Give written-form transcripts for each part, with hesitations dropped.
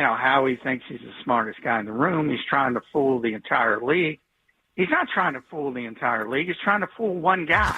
Howie thinks he's the smartest guy in the room. He's trying to fool the entire league. He's not trying to fool the entire league. He's trying to fool one guy.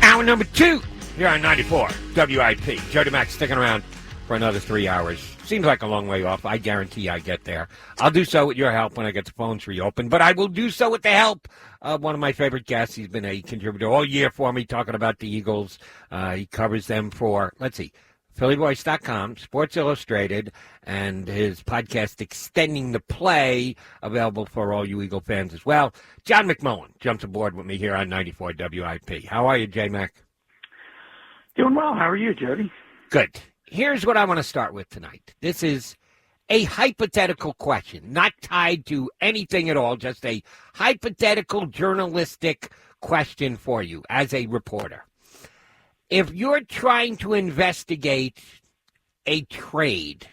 Hour number 2 here on 94 WIP. Jody Mack sticking around for another 3 hours. Seems like a long way off. I guarantee I get there. I'll do so with your help when I get the phones reopened, but I will do so with the help of one of my favorite guests. He's been a contributor all year for me talking about the Eagles. He covers them for, PhillyVoice.com, Sports Illustrated, and his podcast, Extending the Play, available for all you Eagle fans as well. John McMullen jumps aboard with me here on 94 WIP. How are you, J-Mac? Doing well. How are you, Jody? Good. Here's what I want to start with tonight. This is a hypothetical question, not tied to anything at all, just a hypothetical journalistic question for you as a reporter. If you're trying to investigate a trade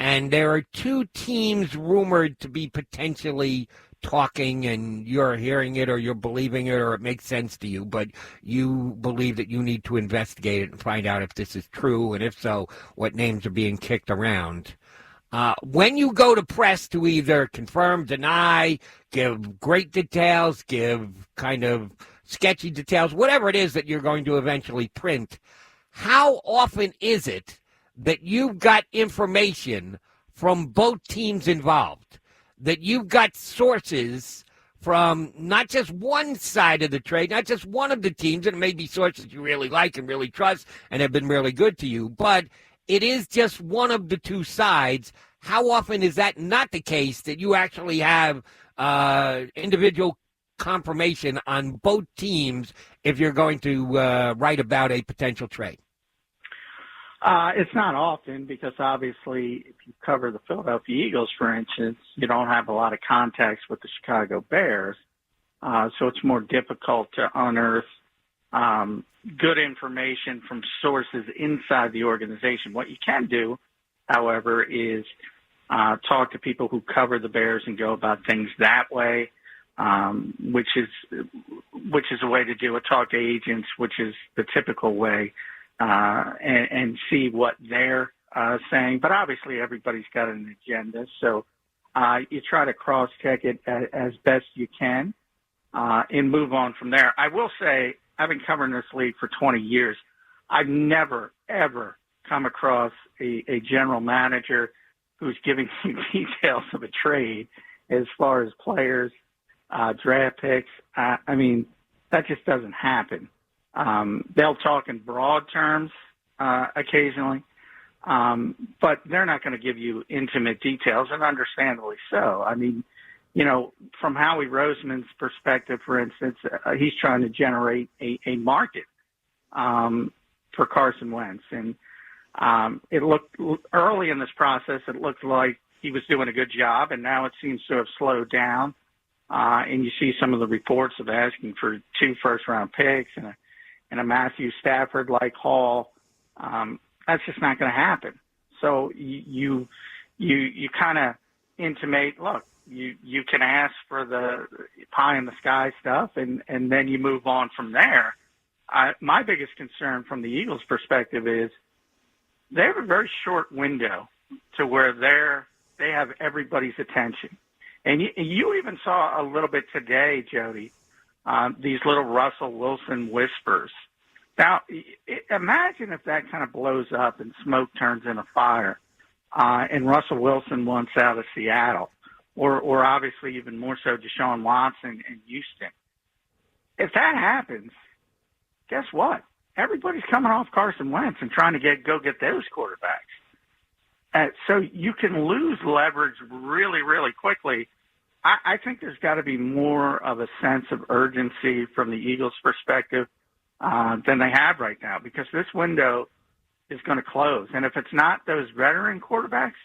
and there are two teams rumored to be potentially talking and you're hearing it or you're believing it or it makes sense to you, but you believe that you need to investigate it and find out if this is true, and if so, what names are being kicked around. When you go to press to either confirm, deny, give great details, give kind of sketchy details, whatever it is that you're going to eventually print, how often is it that you've got information from both teams involved, that you've got sources from not just one side of the trade, not just one of the teams, and it may be sources you really like and really trust and have been really good to you, but it is just one of the two sides? How often is that not the case, that you actually have individual confirmation on both teams if you're going to write about a potential trade? It's not often, because obviously if you cover the Philadelphia Eagles, for instance, you don't have a lot of contacts with the Chicago Bears. So it's more difficult to unearth good information from sources inside the organization. What you can do, however, is talk to people who cover the Bears and go about things that way, which is a way to do it. Talk to agents, which is the typical way. And see what they're saying. But obviously everybody's got an agenda, so you try to cross-check it as best you can and move on from there. I will say, I've been covering this league for 20 years. I've never, ever come across a general manager who's giving you details of a trade as far as players, draft picks. I mean, that just doesn't happen. They'll talk in broad terms occasionally, but they're not going to give you intimate details, and understandably so. I mean, from Howie Roseman's perspective, for instance, he's trying to generate a market for Carson Wentz. And it looked early in this process, it looked like he was doing a good job, and now it seems to have slowed down. And you see some of the reports of asking for 2 first-round picks and a Matthew Stafford-like haul. That's just not going to happen. So you kind of intimate, look, you can ask for the pie in the sky stuff, and then you move on from there. My biggest concern from the Eagles' perspective is they have a very short window to where they have everybody's attention. And you even saw a little bit today, Jody, these little Russell Wilson whispers. Now, imagine if that kind of blows up and smoke turns into fire, and Russell Wilson wants out of Seattle, or obviously even more so Deshaun Watson in Houston. If that happens, guess what? Everybody's coming off Carson Wentz and trying to go get those quarterbacks. So you can lose leverage really, really quickly. I think there's got to be more of a sense of urgency from the Eagles' perspective than they have right now, because this window is going to close. And if it's not those veteran quarterbacks,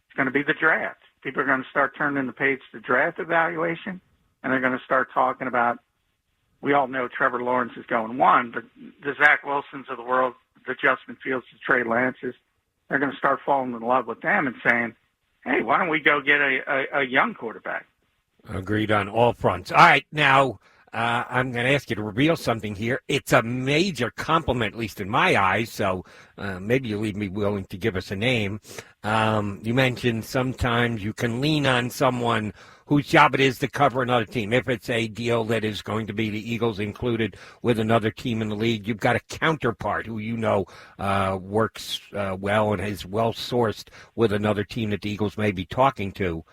it's going to be the draft. People are going to start turning the page to draft evaluation, and they're going to start talking about, we all know Trevor Lawrence is going 1, but the Zach Wilsons of the world, the Justin Fields, the Trey Lances, they're going to start falling in love with them and saying, hey, why don't we go get a young quarterback? Agreed on all fronts. All right, now I'm going to ask you to reveal something here. It's a major compliment, at least in my eyes, so maybe you'll leave me willing to give us a name. You mentioned sometimes you can lean on someone whose job it is to cover another team. If it's a deal that is going to be the Eagles included with another team in the league, you've got a counterpart who works well and is well-sourced with another team that the Eagles may be talking to.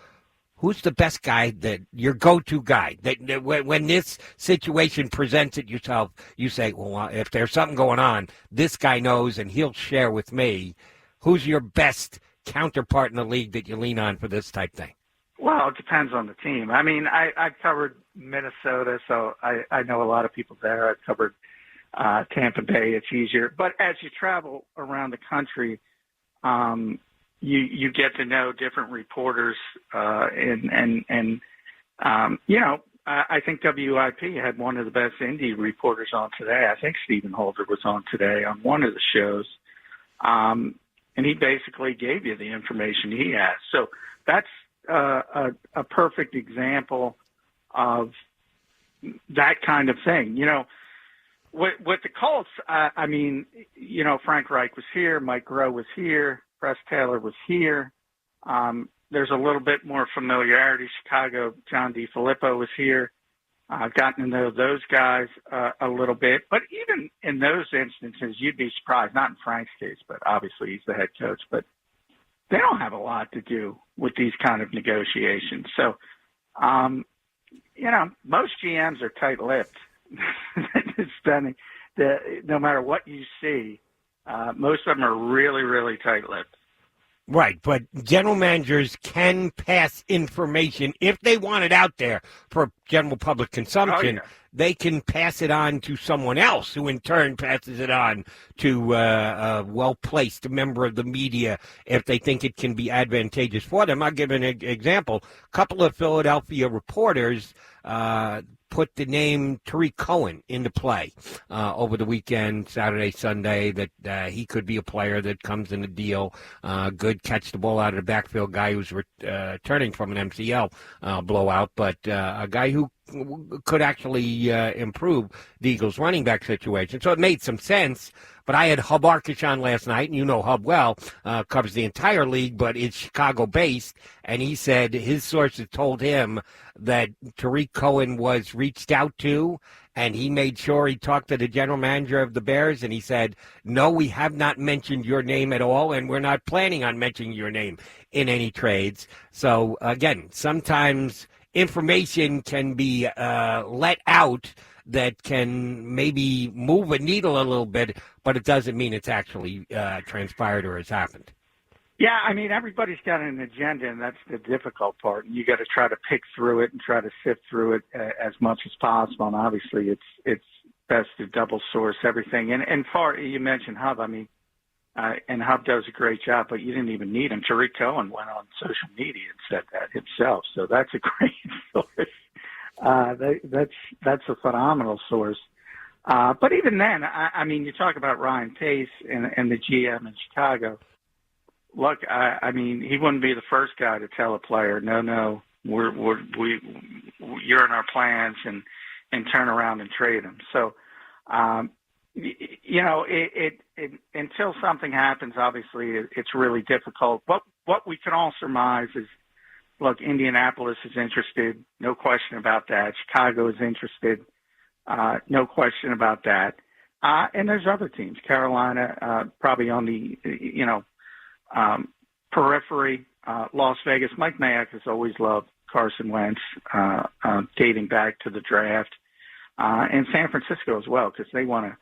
Who's the best guy, that your go-to guy, that when this situation presents it yourself, you say, well, if there's something going on, this guy knows and he'll share with me. Who's your best counterpart in the league that you lean on for this type thing? Well, it depends on the team. I mean, I covered Minnesota, so I know a lot of people there. I've covered Tampa Bay. It's easier. But as you travel around the country, you get to know different reporters, and I think WIP had one of the best indie reporters on today. I think Stephen Holder was on today on one of the shows, and he basically gave you the information he has. So that's a perfect example of that kind of thing. With the Colts, I mean, Frank Reich was here, Mike Groh was here, Press Taylor was here. There's a little bit more familiarity. Chicago, John DeFilippo was here. I've gotten to know those guys a little bit. But even in those instances, you'd be surprised, not in Frank's case, but obviously he's the head coach, but they don't have a lot to do with these kind of negotiations. So, most GMs are tight-lipped. No matter what you see, most of them are really, really tight-lipped. Right, but general managers can pass information if they want it out there for general public consumption. Oh, yeah. They can pass it on to someone else who in turn passes it on to a well-placed member of the media if they think it can be advantageous for them. I'll give an example. A couple of Philadelphia reporters put the name Tariq Cohen into play over the weekend, Saturday, Sunday, that he could be a player that comes in the deal. Good catch the ball out of the backfield guy who's returning from an MCL blowout, but a guy who could actually improve the Eagles' running back situation. So it made some sense. But I had Hub Arkish on last night, and you know Hub well, covers the entire league, but it's Chicago-based, and he said his sources told him that Tariq Cohen was reached out to, and he made sure he talked to the general manager of the Bears, and he said, no, we have not mentioned your name at all, and we're not planning on mentioning your name in any trades. So, again, sometimes information can be let out that can maybe move a needle a little bit, but it doesn't mean it's actually transpired or has happened. Yeah, I mean, everybody's got an agenda, and that's the difficult part. And you got to try to pick through it and try to sift through it as much as possible. And obviously, it's best to double source everything. And you mentioned Hub. I mean, and Hub does a great job, but you didn't even need him. Tariq Cohen went on social media and said that himself, so that's a great source. That's a phenomenal source. But even then, I mean, you talk about Ryan Pace and the GM in Chicago. Look, I mean, he wouldn't be the first guy to tell a player, no, you're in our plans, and turn around and trade him. So, until something happens, obviously, it's really difficult. But what we can all surmise is, look, Indianapolis is interested, no question about that. Chicago is interested, no question about that. And there's other teams. Carolina, probably on the, periphery. Las Vegas. Mike Mayock has always loved Carson Wentz, dating back to the draft. And San Francisco as well, because they want to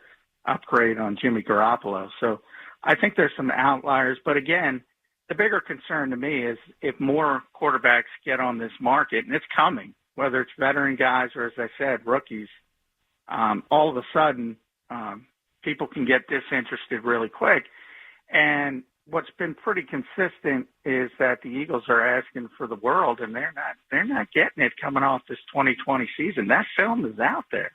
upgrade on Jimmy Garoppolo. So I think there's some outliers. But again, the bigger concern to me is if more quarterbacks get on this market, and it's coming, whether it's veteran guys or, as I said, rookies, all of a sudden people can get disinterested really quick. And what's been pretty consistent is that the Eagles are asking for the world, and they're not getting it coming off this 2020 season. That film is out there.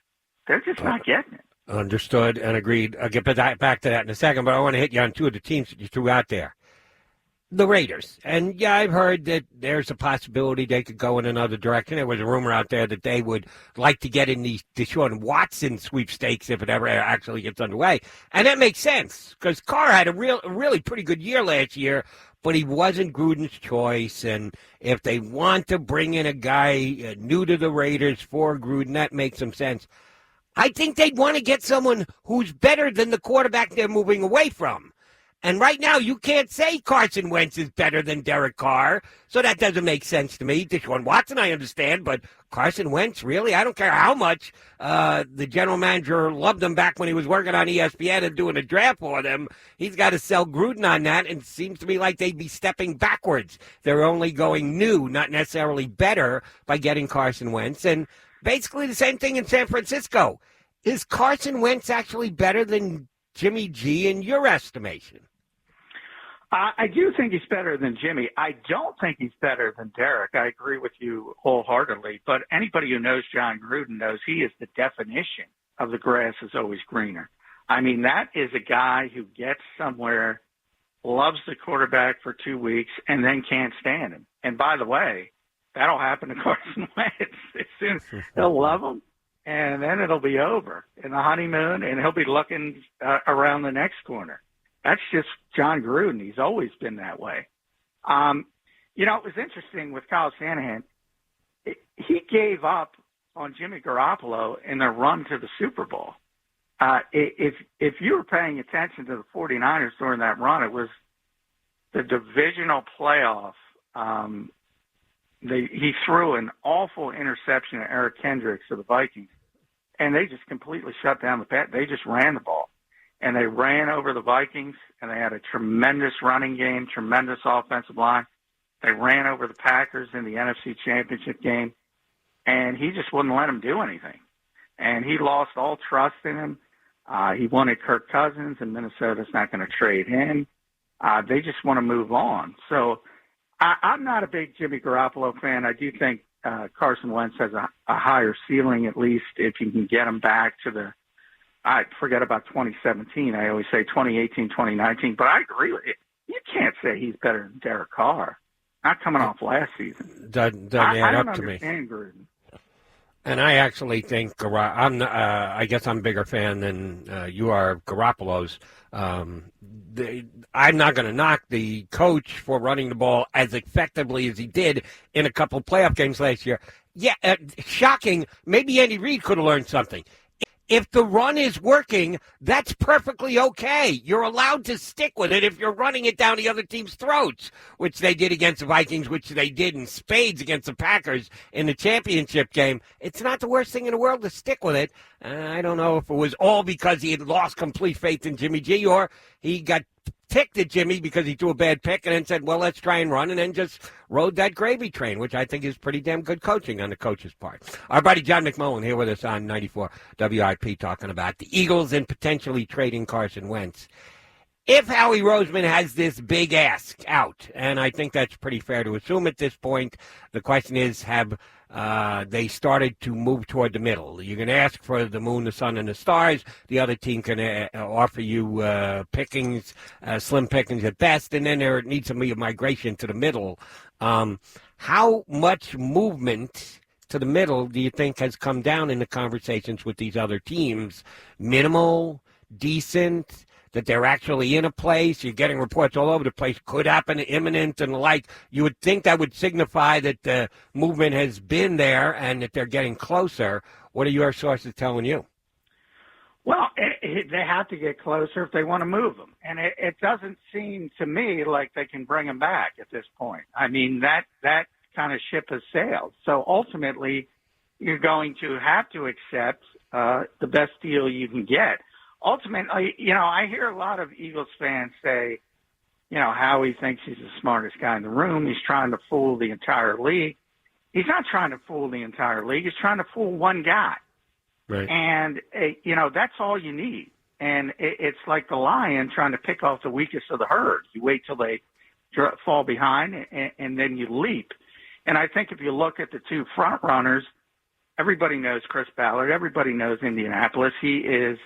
They're just not getting it. Understood and agreed. I'll get back to that in a second, but I want to hit you on two of the teams that you threw out there. The Raiders. And, yeah, I've heard that there's a possibility they could go in another direction. There was a rumor out there that they would like to get in the Deshaun Watson sweepstakes if it ever actually gets underway. And that makes sense because Carr had a really pretty good year last year, but he wasn't Gruden's choice. And if they want to bring in a guy new to the Raiders for Gruden, that makes some sense. I think they'd want to get someone who's better than the quarterback they're moving away from. And right now, you can't say Carson Wentz is better than Derek Carr, so that doesn't make sense to me. Deshaun Watson, I understand, but Carson Wentz, really? I don't care how much the general manager loved him back when he was working on ESPN and doing a draft for them. He's got to sell Gruden on that, and it seems to me like they'd be stepping backwards. They're only going new, not necessarily better, by getting Carson Wentz. And basically the same thing in San Francisco. Is Carson Wentz actually better than Jimmy G in your estimation? I do think he's better than Jimmy. I don't think he's better than Derek. I agree with you wholeheartedly. But anybody who knows John Gruden knows he is the definition of the grass is always greener. I mean, that is a guy who gets somewhere, loves the quarterback for 2 weeks, and then can't stand him. And by the way, that'll happen to Carson Wentz. As soon he'll love him, and then it'll be over in the honeymoon, and he'll be looking around the next corner. That's just John Gruden. He's always been that way. It was interesting with Kyle Shanahan. He gave up on Jimmy Garoppolo in their run to the Super Bowl. If you were paying attention to the 49ers during that run, it was the divisional playoff. He threw an awful interception to Eric Kendricks to the Vikings, and they just completely shut down the pass. They just ran the ball. And they ran over the Vikings, and they had a tremendous running game, tremendous offensive line. They ran over the Packers in the NFC Championship game, and he just wouldn't let them do anything. And he lost all trust in him. He wanted Kirk Cousins, and Minnesota's not going to trade him. They just want to move on. So I'm not a big Jimmy Garoppolo fan. I do think Carson Wentz has a higher ceiling, at least if you can get him back to I forget about 2017. I always say 2018, 2019. But I agree with you. You can't say he's better than Derek Carr. Not coming off last season. Doesn't add up to me. I don't understand Gruden. And I actually think I guess I'm a bigger fan than you are of Garoppolo's. I'm not going to knock the coach for running the ball as effectively as he did in a couple playoff games last year. Yeah, shocking. Maybe Andy Reid could have learned something. If the run is working, that's perfectly okay. You're allowed to stick with it if you're running it down the other team's throats, which they did against the Vikings, which they did in spades against the Packers in the championship game. It's not the worst thing in the world to stick with it. I don't know if it was all because he had lost complete faith in Jimmy G or he got ticked at Jimmy because he threw a bad pick and then said, well, let's try and run, and then just rode that gravy train, which I think is pretty damn good coaching on the coach's part. Our buddy John McMullen here with us on 94 WIP talking about the Eagles and potentially trading Carson Wentz. If Howie Roseman has this big ask out, and I think that's pretty fair to assume at this point, the question is, have they started to move toward the middle? You can ask for the moon, the sun, and the stars. The other team can offer you pickings, slim pickings at best, and then there needs to be a migration to the middle. How much movement to the middle do you think has come down in the conversations with these other teams? Minimal, decent, that they're actually in a place? You're getting reports all over the place. Could happen, imminent, and the like. You would think that would signify that the movement has been there and that they're getting closer. What are your sources telling you? Well, they have to get closer if they want to move them. And it doesn't seem to me like they can bring them back at this point. I mean, that kind of ship has sailed. So ultimately, you're going to have to accept the best deal you can get. Ultimately, I hear a lot of Eagles fans say, Howie thinks he's the smartest guy in the room. He's trying to fool the entire league. He's not trying to fool the entire league. He's trying to fool one guy. Right. And, that's all you need. And it's like the lion trying to pick off the weakest of the herd. You wait till they fall behind and then you leap. And I think if you look at the two front runners, everybody knows Chris Ballard. Everybody knows Indianapolis. He is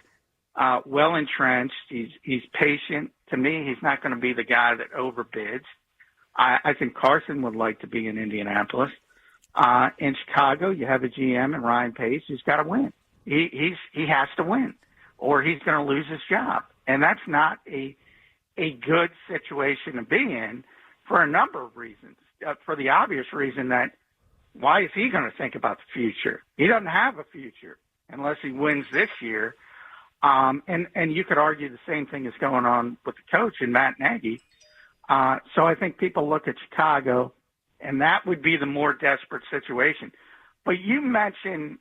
well entrenched. He's patient. To me, he's not going to be the guy that overbids. I think Carson would like to be in Indianapolis. In Chicago, you have a GM and Ryan Pace who's got to win. He has to win, or he's going to lose his job, and that's not a good situation to be in for a number of reasons. For the obvious reason that why is he going to think about the future? He doesn't have a future unless he wins this year. And you could argue the same thing is going on with the coach and Matt Nagy. So I think people look at Chicago, and that would be the more desperate situation. But you mentioned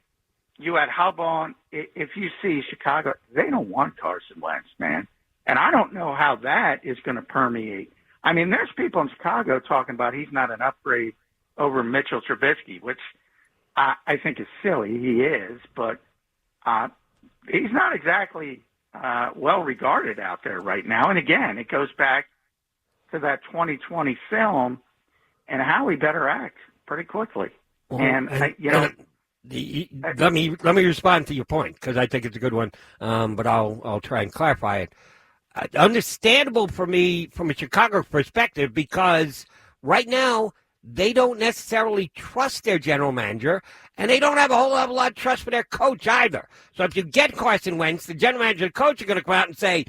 you had Hubon. If you see Chicago, they don't want Carson Wentz, man. And I don't know how that is going to permeate. I mean, there's people in Chicago talking about he's not an upgrade over Mitchell Trubisky, which I think is silly. He is, but he's not exactly well regarded out there right now. And again, it goes back to that 2020 film and how he better act pretty quickly. Well, let me respond to your point because I think it's a good one, but I'll try and clarify it. Understandable for me from a Chicago perspective because right now they don't necessarily trust their general manager and they don't have a whole lot of trust for their coach either. So if you get Carson Wentz, the general manager and coach are going to come out and say,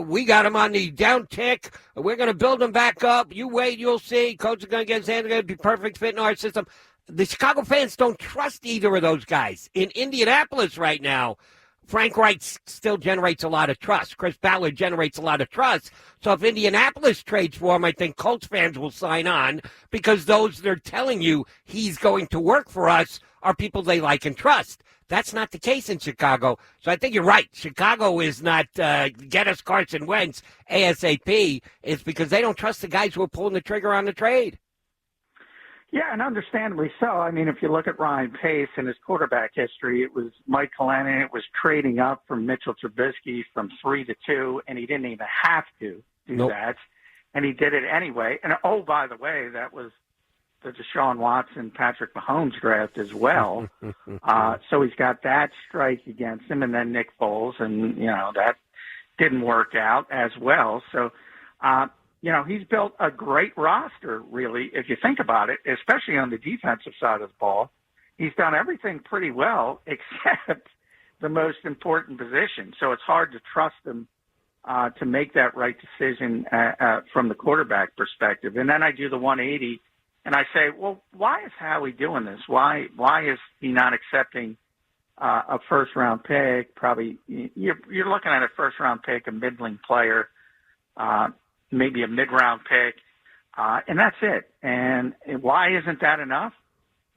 we got him on the down tick. We're going to build him back up. You wait, you'll see. Coach is going to get his hand. Going to be perfect fit in our system. The Chicago fans don't trust either of those guys. In Indianapolis right now, Frank Reich still generates a lot of trust. Chris Ballard generates a lot of trust. So if Indianapolis trades for him, I think Colts fans will sign on because those they're telling you he's going to work for us are people they like and trust. That's not the case in Chicago. So I think you're right. Chicago is not get us Carson Wentz ASAP. It's because they don't trust the guys who are pulling the trigger on the trade. Yeah, and understandably so. I mean, if you look at Ryan Pace and his quarterback history, it was Mike Glennon. It was trading up from Mitchell Trubisky from 3 to 2, and he didn't even have to do that. And he did it anyway. And, oh, by the way, that was the Deshaun Watson, Patrick Mahomes draft as well. So he's got that strike against him, and then Nick Foles, and, that didn't work out as well. So, he's built a great roster, really, if you think about it, especially on the defensive side of the ball. He's done everything pretty well except the most important position. So it's hard to trust him to make that right decision from the quarterback perspective. And then I do the 180, and I say, well, why is Howie doing this? Why is he not accepting a first-round pick? Probably you're looking at a first-round pick, a middling player, maybe a mid-round pick, and that's it. And why isn't that enough?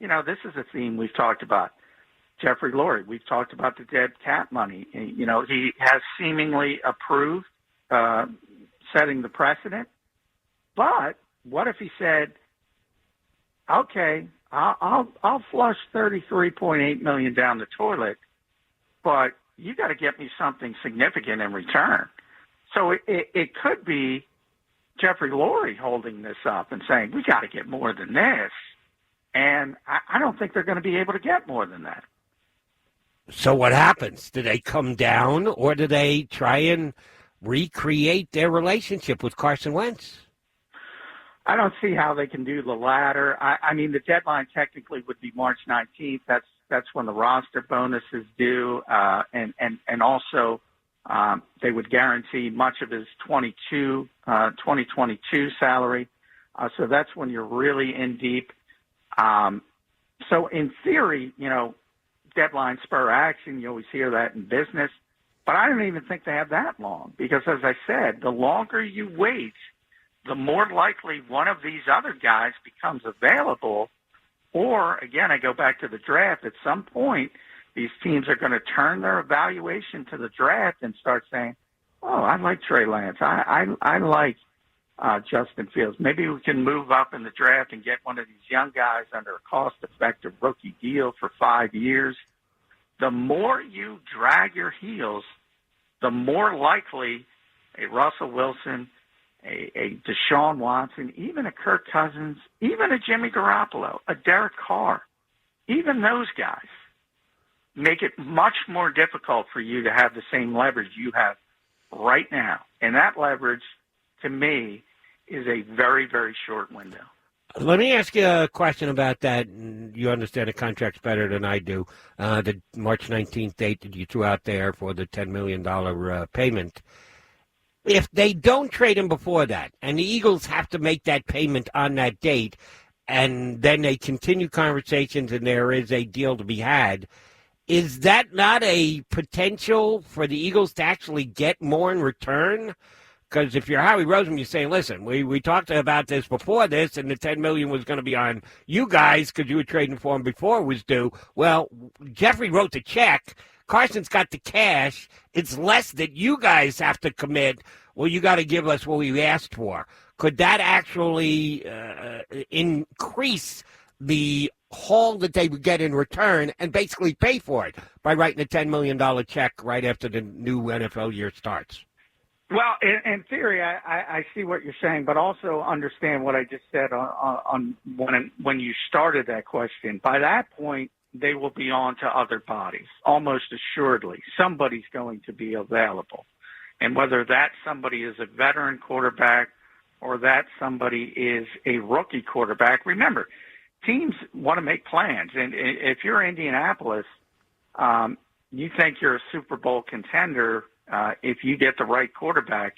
This is a theme we've talked about. Jeffrey Lurie, we've talked about the dead cap money. He has seemingly approved setting the precedent. But what if he said, okay, I'll flush $33.8 million down the toilet, but you got to get me something significant in return. So it could be Jeffrey Lurie holding this up and saying, we got to get more than this. And I don't think they're going to be able to get more than that. So what happens? Do they come down or do they try and recreate their relationship with Carson Wentz? I don't see how they can do the latter. I mean, the deadline technically would be March 19th. That's when the roster bonuses due. And also they would guarantee much of his 2022 salary. So that's when you're really in deep. So in theory, deadline spur action, you always hear that in business. But I don't even think they have that long because, as I said, the longer you wait, the more likely one of these other guys becomes available. Or, again, I go back to the draft. At some point, these teams are going to turn their evaluation to the draft and start saying, oh, I like Trey Lance. I like Justin Fields. Maybe we can move up in the draft and get one of these young guys under a cost-effective rookie deal for 5 years. The more you drag your heels, the more likely a Russell Wilson, a Deshaun Watson, even a Kirk Cousins, even a Jimmy Garoppolo, a Derek Carr, even those guys make it much more difficult for you to have the same leverage you have right now. And that leverage, to me, is a very, very short window. Let me ask you a question about that. You understand the contracts better than I do. The March 19th date that you threw out there for the $10 million payment. If they don't trade him before that, and the Eagles have to make that payment on that date, and then they continue conversations and there is a deal to be had, is that not a potential for the Eagles to actually get more in return? Because if you're Howie Roseman, you're saying, listen, we talked about this before this, and the $10 million was going to be on you guys because you were trading for him before it was due. Well, Jeffrey wrote the check. Carson's got the cash. It's less that you guys have to commit. Well, you got to give us what we asked for. Could that actually increase the haul that they would get in return and basically pay for it by writing a $10 million check right after the new NFL year starts? Well, in theory, I see what you're saying, but also understand what I just said on when you started that question. By that point, they will be on to other bodies, almost assuredly. Somebody's going to be available. And whether that somebody is a veteran quarterback or that somebody is a rookie quarterback, remember, teams want to make plans. And if you're Indianapolis, you think you're a Super Bowl contender. If you get the right quarterback,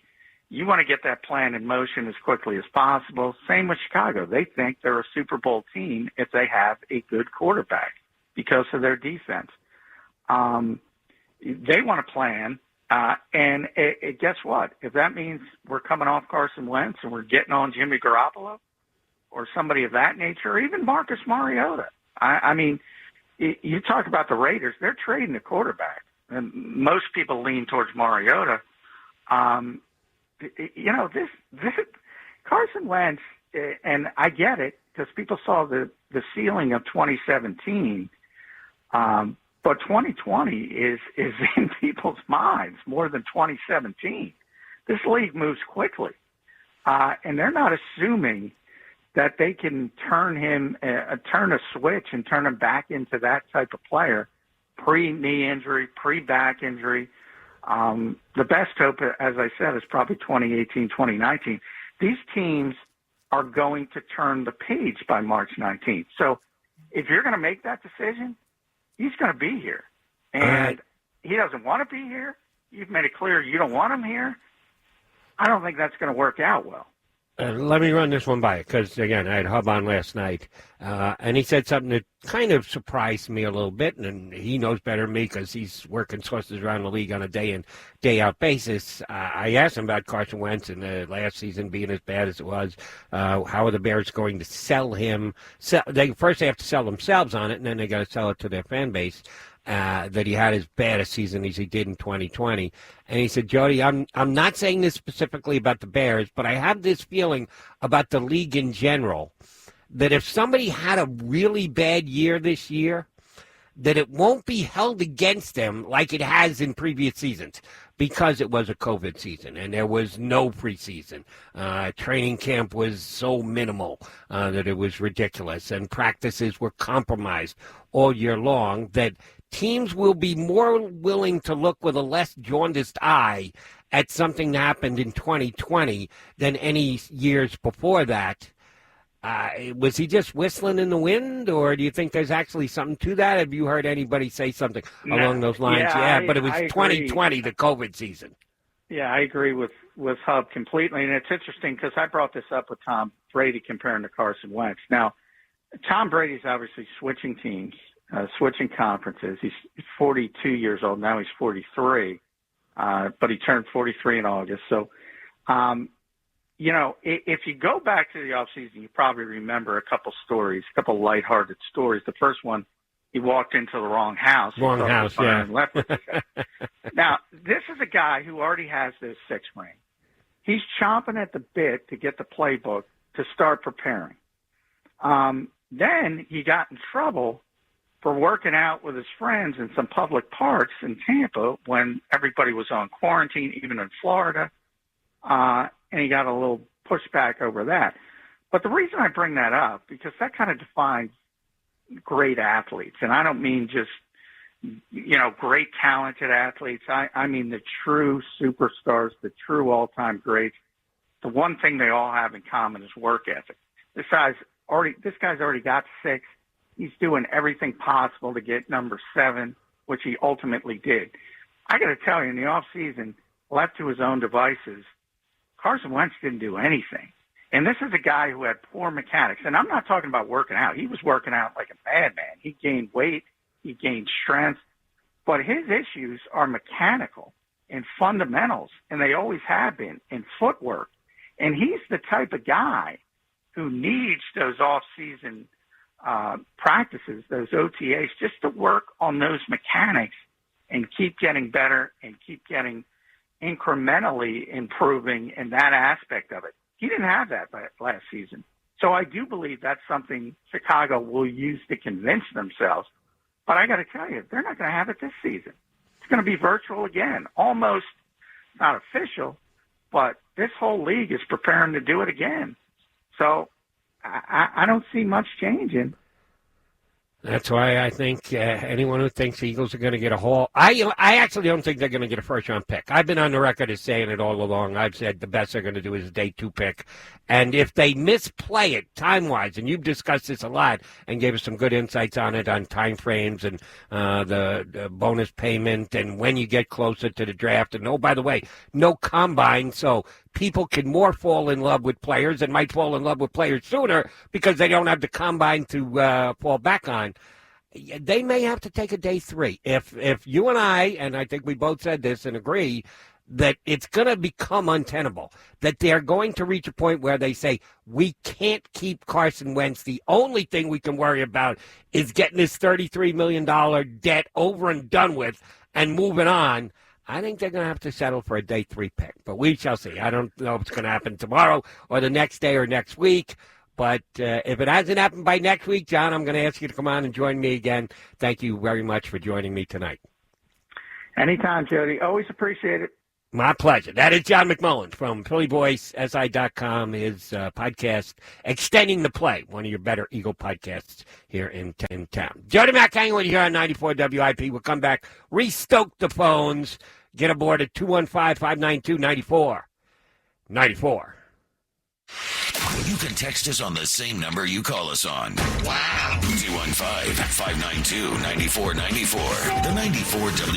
you want to get that plan in motion as quickly as possible. Same with Chicago. They think they're a Super Bowl team if they have a good quarterback because of their defense. They want to plan, and guess what? If that means we're coming off Carson Wentz and we're getting on Jimmy Garoppolo or somebody of that nature, or even Marcus Mariota. I mean, you talk about the Raiders, they're trading the quarterback. And most people lean towards Mariota. This Carson Wentz, and I get it because people saw the ceiling of 2017, but 2020 is in people's minds more than 2017. This league moves quickly, and they're not assuming that they can turn a switch and turn him back into that type of player. Pre-knee injury, pre-back injury. The best hope, as I said, is probably 2018, 2019. These teams are going to turn the page by March 19th. So if you're going to make that decision, he's going to be here. And he doesn't want to be here. You've made it clear you don't want him here. I don't think that's going to work out well. Let me run this one by you because, again, I had Hub on last night, and he said something that kind of surprised me a little bit, and he knows better than me because he's working sources around the league on a day-in, day-out basis. I asked him about Carson Wentz and the last season being as bad as it was. How are the Bears going to sell him? First, they have to sell themselves on it, and then they got to sell it to their fan base. That he had as bad a season as he did in 2020. And he said, Jody, I'm not saying this specifically about the Bears, but I have this feeling about the league in general that if somebody had a really bad year this year, that it won't be held against them like it has in previous seasons because it was a COVID season and there was no preseason. Training camp was so minimal that it was ridiculous, and practices were compromised all year long, that teams will be more willing to look with a less jaundiced eye at something that happened in 2020 than any years before that. Was he just whistling in the wind, or do you think there's actually something to that? Have you heard anybody say something along those lines? But it was 2020, the COVID season. Yeah, I agree with Hub completely. And it's interesting because I brought this up with Tom Brady comparing to Carson Wentz. Now, Tom Brady's obviously switching teams, switching conferences. He's 42 years old. Now he's 43, but he turned 43 in August. So, if you go back to the offseason, you probably remember a couple stories, a couple lighthearted stories. The first one, he walked into the wrong house. Wrong house, yeah. And left with Now, this is a guy who already has this 6 ring. He's chomping at the bit to get the playbook to start preparing. Then he got in trouble for working out with his friends in some public parks in Tampa when everybody was on quarantine, even in Florida. And he got a little pushback over that. But the reason I bring that up, because that kind of defines great athletes. And I don't mean just, great talented athletes. I mean the true superstars, the true all-time greats. the one thing they all have in common is work ethic. This guy's already got 6. He's doing everything possible to get number 7, which he ultimately did. I got to tell you, in the offseason, left to his own devices, Carson Wentz didn't do anything. And this is a guy who had poor mechanics. And I'm not talking about working out. He was working out like a madman. He gained weight. He gained strength. But his issues are mechanical and fundamentals, and they always have been, in footwork. And he's the type of guy who needs those off-season practices, those OTAs, just to work on those mechanics and keep getting better and keep getting incrementally improving in that aspect of it. He didn't have that last season. So I do believe that's something Chicago will use to convince themselves. But I got to tell you, they're not going to have it this season. It's going to be virtual again, almost not official, but this whole league is preparing to do it again. So I don't see much changing. That's why I think anyone who thinks the Eagles are going to get a haul, I actually don't think they're going to get a first-round pick. I've been on the record as saying it all along. I've said the best they're going to do is a day 2 pick. And if they misplay it time-wise, and you've discussed this a lot and gave us some good insights on it, on time frames and the bonus payment and when you get closer to the draft. And, oh, by the way, no combine, so people can more fall in love with players and might fall in love with players sooner because they don't have the combine to fall back on. They may have to take a day 3. If you and I think we both said this and agree, that it's going to become untenable, that they're going to reach a point where they say, we can't keep Carson Wentz. The only thing we can worry about is getting this $33 million debt over and done with and moving on. I think they're going to have to settle for a day 3 pick, but we shall see. I don't know if it's going to happen tomorrow or the next day or next week, but if it hasn't happened by next week, John, I'm going to ask you to come on and join me again. Thank you very much for joining me tonight. Anytime, Jody. Always appreciate it. My pleasure. That is John McMullen from PhillyVoiceSI.com, his podcast, Extending the Play, one of your better Eagle podcasts here in town. Jody Mack hanging with you here on 94 WIP. We'll come back, restoke the phones, get aboard at 215-592-9494. You can text us on the same number you call us on. Wow. 215-592-9494. The 94 WIP